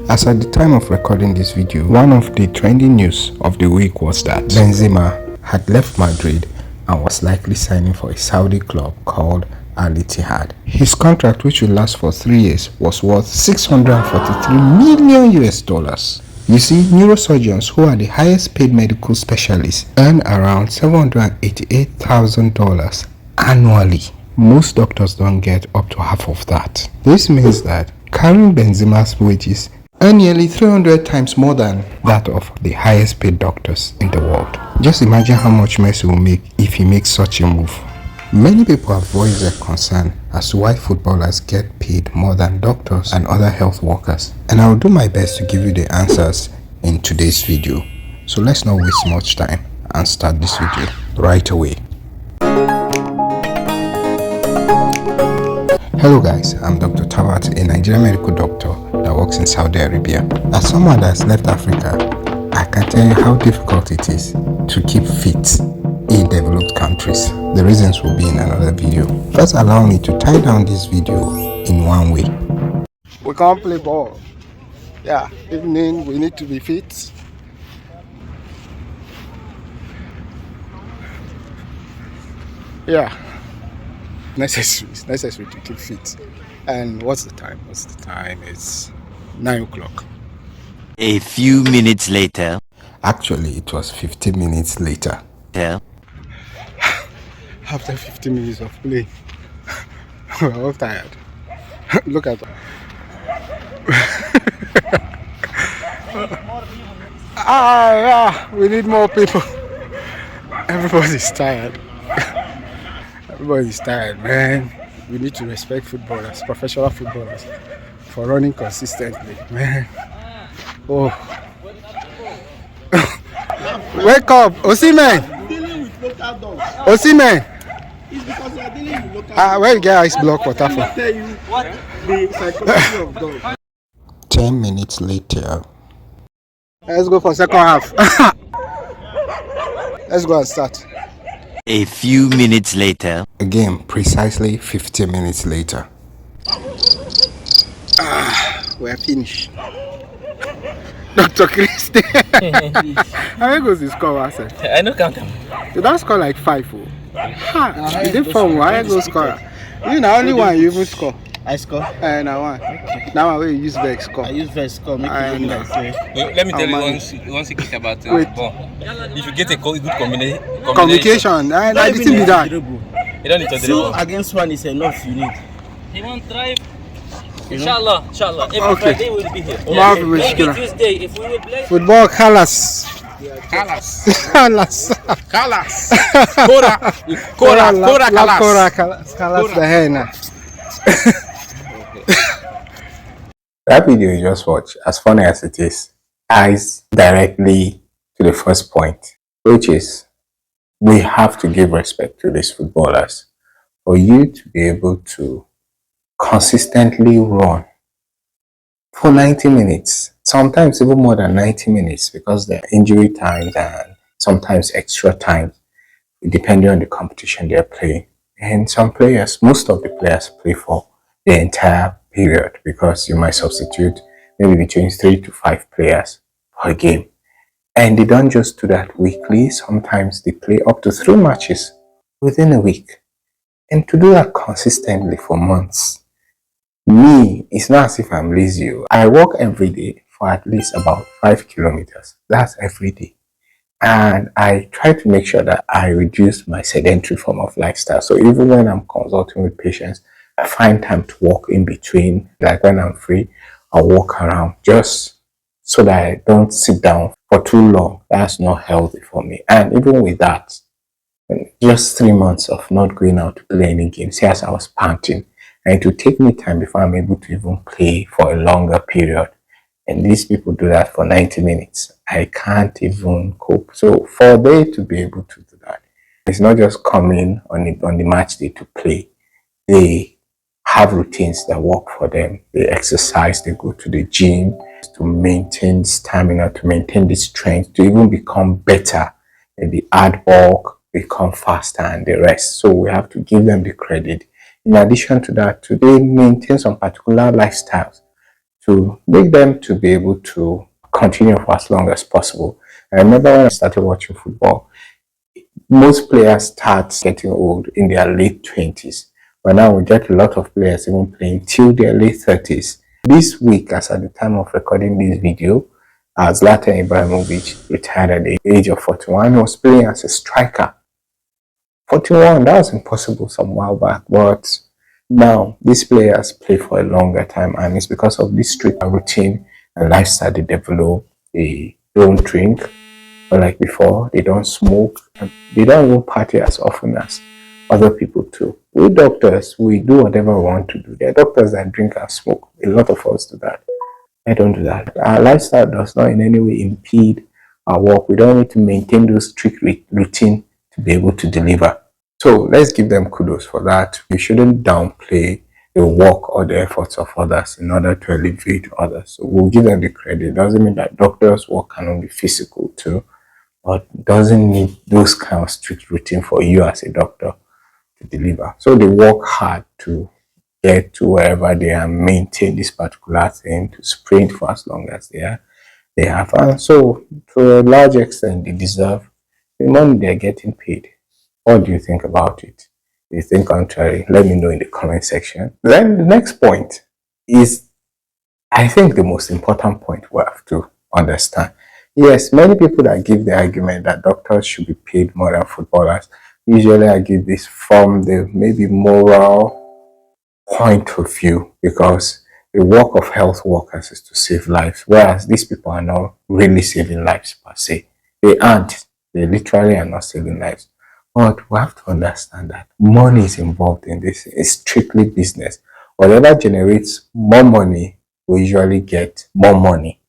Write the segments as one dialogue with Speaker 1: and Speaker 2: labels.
Speaker 1: As at the time of recording this video, one of the trending news of the week was that Benzema had left Madrid and was likely signing for a Saudi club called Al Ittihad. His contract, which will last for 3 years, was worth 643 million US dollars. You see, neurosurgeons, who are the highest paid medical specialists, earn around $788,000 annually. Most doctors don't get up to half of that. This means that Karim Benzema's wages are nearly 300 times more than that of the highest paid doctors in the world. Just imagine how much Messi will make if he makes such a move. Many people have voiced their concern as to why footballers get paid more than doctors and other health workers, and I will do my best to give you the answers in today's video. So let's not waste much time and start this video right away. Hello guys, I'm Dr. Tawat, a Nigerian medical doctor that works in Saudi Arabia. As someone that has left Africa, I can tell you how difficult it is to keep fit in developed countries. The reasons will be in another video. First, allow me to tie down this video in one way.
Speaker 2: We can't play ball. Yeah, evening we need to be fit. Yeah. It's necessary to keep fit. And what's the time? It's 9 o'clock.
Speaker 3: A few minutes later.
Speaker 1: Actually, it was 15 minutes later.
Speaker 2: After 15 minutes of play, we're all tired. Look at that. Yeah, we need more people. Everybody's tired. Everybody's tired, man. We need to respect footballers, professional footballers, for running consistently, man. Oh. Wake up, Osimhen! Osimhen!
Speaker 4: It's because you are dealing with local
Speaker 2: Where you get ice block water from?
Speaker 4: I tell you what the psychology of dogs.
Speaker 1: 10 minutes later.
Speaker 2: Let's go for second half. Let's go and start.
Speaker 3: A few minutes later.
Speaker 1: Again, precisely 15 minutes later.
Speaker 2: We're finished. Dr. Christie. How many goals did you score, Marcel?
Speaker 5: I don't count them.
Speaker 2: You don't score like 5. Oh. Ha! You did 4. Why go score? You know, only one you even score.
Speaker 4: I score.
Speaker 2: And I won. Okay. Now I use Vex score.
Speaker 4: I use first score. Make it look like say.
Speaker 5: Let me tell you one secret about ball. If you get a good
Speaker 2: communication, I didn't be that.
Speaker 5: You don't need to
Speaker 4: Two against one is enough. You need.
Speaker 5: He won't drive. Inshallah. Every
Speaker 2: Okay.
Speaker 5: Friday we'll be here.
Speaker 2: Maybe
Speaker 5: Tuesday, if we will play.
Speaker 2: Football colors.
Speaker 5: Kalas.
Speaker 2: Cora colors the henna.
Speaker 1: That video you just watched, as funny as it is, ties directly to the first point, which is we have to give respect to these footballers. For you to be able to consistently run for 90 minutes, sometimes even more than 90 minutes, because there are injury times and sometimes extra time, depending on the competition they're playing. And some players, most of the players play for the entire period, because you might substitute maybe between 3 to 5 players per game. And they don't just do that weekly. Sometimes they play up to 3 matches within a week. And to do that consistently for months, me, it's not as if I'm lazy. I walk every day for at least about 5 kilometers. That's every day. And I try to make sure that I reduce my sedentary form of lifestyle. So even when I'm consulting with patients, I find time to walk in between. Like when I'm free, I'll walk around just so that I don't sit down for too long. That's not healthy for me. And even with that, just 3 months of not going out to play any games, yes, I was panting. And it will take me time before I'm able to even play for a longer period. And these people do that for 90 minutes. I can't even cope. So for them to be able to do that, it's not just coming on the match day to play. They have routines that work for them. They exercise, they go to the gym to maintain stamina, to maintain the strength, to even become better. Maybe add bulk, become faster, and the rest. So we have to give them the credit. In addition to that, they maintain some particular lifestyles to make them to be able to continue for as long as possible. I remember when I started watching football, most players start getting old in their late 20s. But now we get a lot of players even playing till their late 30s. This week, as at the time of recording this video, Zlatan Ibrahimovic retired at the age of 41. He was playing as a striker. 41, that was impossible some while back. But now, these players play for a longer time, and it's because of this strict routine and lifestyle they develop. They don't drink, but like before, they don't smoke, and they don't even party as often as other people too. We doctors, we do whatever we want to do. There are doctors that drink and smoke. A lot of us do that. I don't do that. Our lifestyle does not in any way impede our work. We don't need to maintain those strict routine to be able to deliver. So let's give them kudos for that. We shouldn't downplay the work or the efforts of others in order to elevate others. So we'll give them the credit. It doesn't mean that doctors' work cannot be physical too, but doesn't need those kind of strict routine for you as a doctor to deliver. So they work hard to get to wherever they are, maintain this particular thing, to sprint for as long as they have. And so to a large extent, they deserve the money they're getting paid. What do you think about it? If you think contrary, let me know in the comment section. Then the next point is, I think, the most important point we have to understand. Yes, many people that give the argument that doctors should be paid more than footballers usually argue this from the maybe moral point of view, because the work of health workers is to save lives, whereas these people are not really saving lives per se. They aren't. They literally are not saving lives. But we have to understand that money is involved in this. It's strictly business. Whatever generates more money will usually get more money.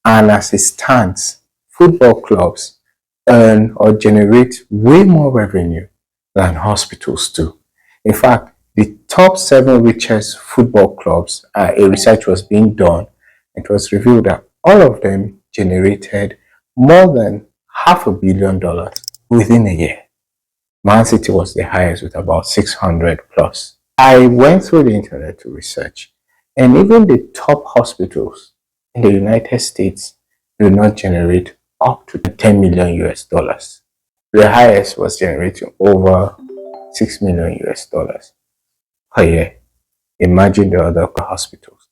Speaker 1: And as it stands, football clubs earn or generate way more revenue than hospitals do. In fact, the top 7 richest football clubs, a research was being done. It was revealed that all of them generated more than $500 million within a year. Man City was the highest with about 600 plus. I went through the internet to research, and even the top hospitals in the United States do not generate up to 10 million US dollars. The highest was generating over 6 million US dollars per year. Imagine the other hospitals.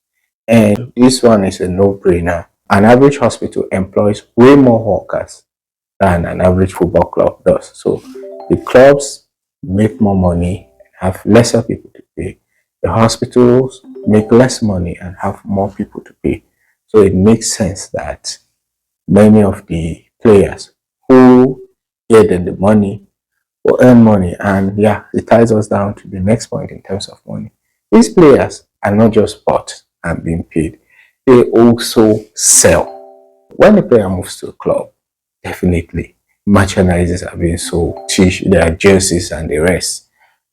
Speaker 1: And this one is a no-brainer. An average hospital employs way more workers than an average football club does. So the clubs make more money and have lesser people to pay. The hospitals make less money and have more people to pay. So it makes sense that many of the players who get the money will earn money. And yeah, it ties us down to the next point in terms of money. These players are not just bought and being paid. They also sell. When a player moves to a club, definitely merchandises are being sold, their jerseys and the rest,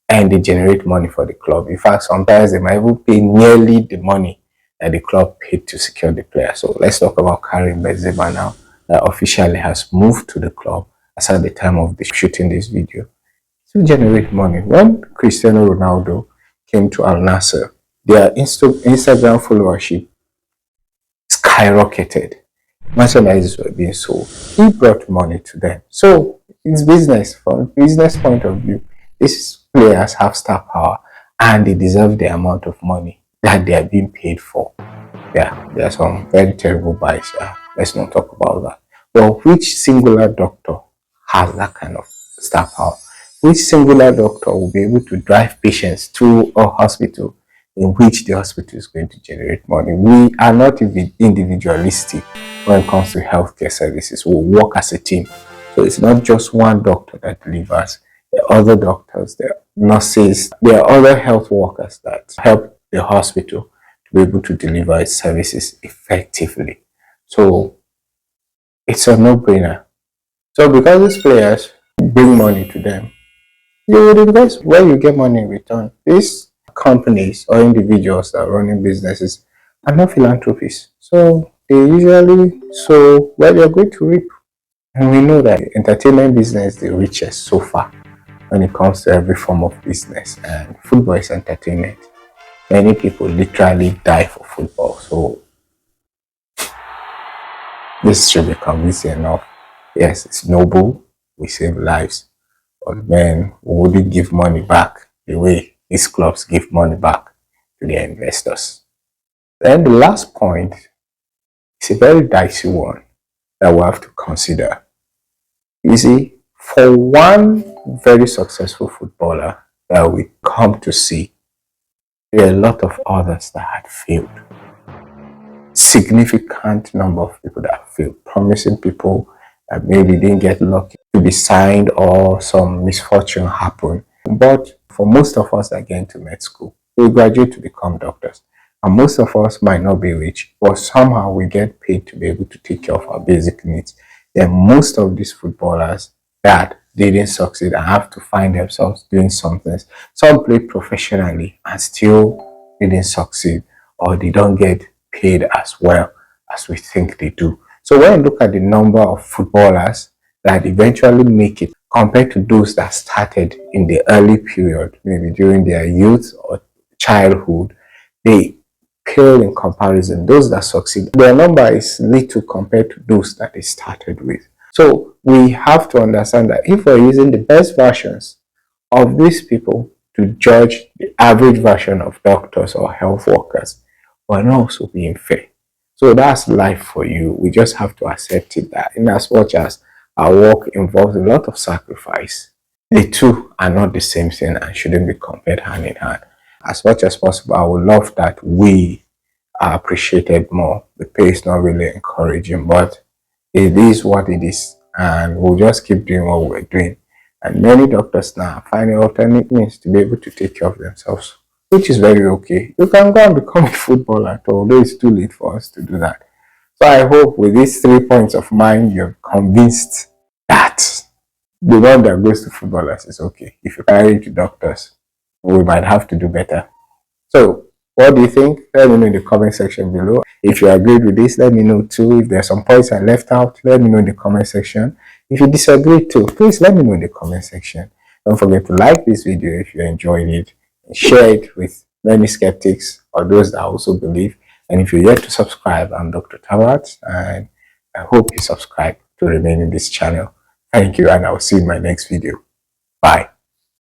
Speaker 1: and they generate money for the club. In fact, sometimes they might even pay nearly the money that the club paid to secure the player. So let's talk about Karim Benzema now, that officially has moved to the club as at the time of shooting this video to generate money. When Cristiano Ronaldo came to Al Nassr, their Instagram followership skyrocketed. Merchandises were being sold. He brought money to them. So it's business. From a business point of view, these players have star power and they deserve the amount of money that they are being paid for. Yeah, there are some very terrible buys. Let's not talk about that. Well, which singular doctor has that kind of star power? Which singular doctor will be able to drive patients to a hospital in which the hospital is going to generate money? We are not individualistic when it comes to healthcare services. We work as a team. So it's not just one doctor that delivers. There are other doctors, there are nurses, there are other health workers that help the hospital to be able to deliver its services effectively. So it's a no-brainer. So because these players bring money to them, you would invest where you get money in return. These companies or individuals that are running businesses are not philanthropists. So they usually sow where they're going to reap. And we know that entertainment business is the richest so far when it comes to every form of business. And football is entertainment. Many people literally die for football. So This should be convincing enough. Yes, it's noble. We save lives. But men wouldn't give money back the way these clubs give money back to their investors. Then the last point is a very dicey one that we have to consider. You see, for one very successful footballer that we come to see, there are a lot of others that had failed. Significant number of people that failed, promising people that maybe didn't get lucky to be signed or some misfortune happened. But for most of us that get into med school, we graduate to become doctors. And most of us might not be rich, but somehow we get paid to be able to take care of our basic needs. Then most of these footballers that didn't succeed and have to find themselves doing something. Some play professionally and still didn't succeed, or they don't get paid as well as we think they do. So when you look at the number of footballers that eventually make it compared to those that started in the early period, maybe during their youth or childhood, they pale in comparison. Those that succeed, their number is little compared to those that they started with. So we have to understand that if we're using the best versions of these people to judge the average version of doctors or health workers, we're not also being fair. So that's life for you. We just have to accept it, that in as much as our work involves a lot of sacrifice, the two are not the same thing and shouldn't be compared hand in hand. As much as possible, I would love that we are appreciated more. The pay is not really encouraging, but it is what it is, and we'll just keep doing what we're doing. And many doctors now are finding alternate means to be able to take care of themselves, which is very okay. You can go and become a footballer, although it's too late for us to do that. So I hope with these 3 points of mine, you're convinced that the one that goes to footballers is okay. If you carry it to doctors, we might have to do better. So what do you think? Let me know in the comment section below. If you agreed with this, let me know too. If there's some points I left out, let me know in the comment section. If you disagree too, please let me know in the comment section. Don't forget to like this video if you enjoyed it, and share it with many skeptics or those that also believe. And if you're yet to subscribe, I'm Dr. Tawat, and I hope you subscribe to remain in this channel. Thank you, and I'll see you in my next video. Bye.